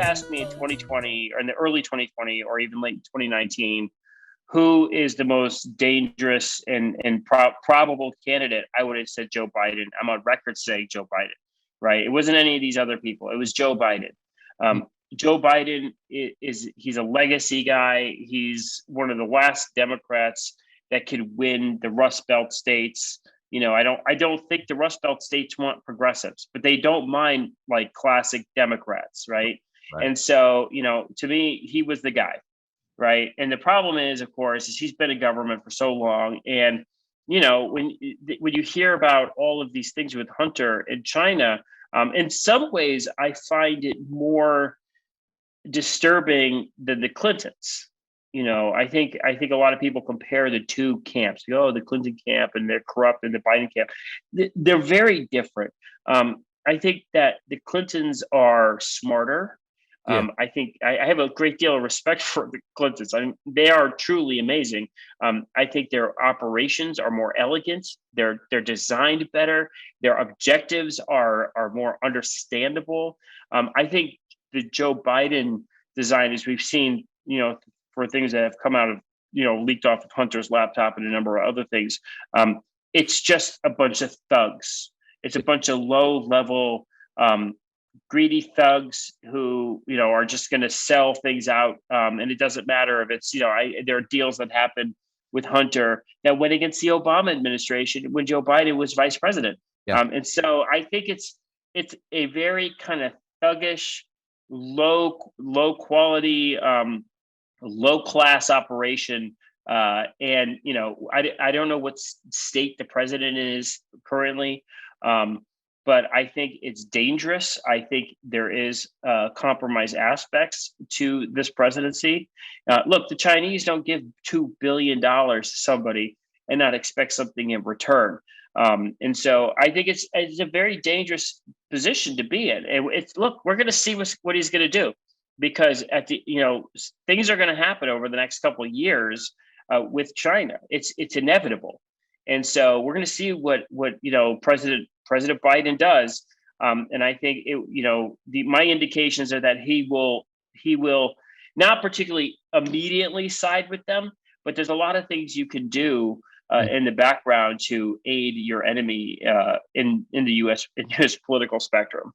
asked me in 2020 or in the early 2020 or even late 2019, who is the most dangerous and probable candidate, I would have said Joe Biden. I'm on record saying Joe Biden, right? It wasn't any of these other people. It was Joe Biden. Um, Joe Biden he's a legacy guy. He's one of the last Democrats that could win the Rust Belt states. I don't think the Rust Belt states want progressives, but they don't mind like classic Democrats, right? Right. And so, to me, he was the guy, right? And the problem is, of course, is he's been in government for so long, and when you hear about all of these things with Hunter in China, in some ways, I find it more disturbing than the Clintons. I think a lot of people compare the two camps. The Clinton camp and they're corrupt, and the Biden camp. They're very different. I think that the Clintons are smarter. Yeah. I think I have a great deal of respect for the Clintons. They are truly amazing. I think their operations are more elegant. They're designed better. Their objectives are more understandable. I think the Joe Biden design, as we've seen, for things that have come out of, leaked off of Hunter's laptop and a number of other things, it's just a bunch of thugs. It's a bunch of low level, greedy thugs who, are just going to sell things out. And it doesn't matter if it's, there are deals that happen with Hunter that went against the Obama administration when Joe Biden was vice president. Yeah. And so I think it's a very kind of thuggish, low quality, low class operation. And I don't know what state the president is currently, but I think it's dangerous. I think there is compromise aspects to this presidency. Look, the Chinese don't give $2 billion to somebody and not expect something in return. And so I think it's a very dangerous position to be in. And we're going to see what he's going to do, because things are going to happen over the next couple of years with China. It's inevitable. And so we're going to see what President Biden does. And I think my indications are that he will not particularly immediately side with them, but there's a lot of things you can do in the background to aid your enemy in the U.S. political spectrum.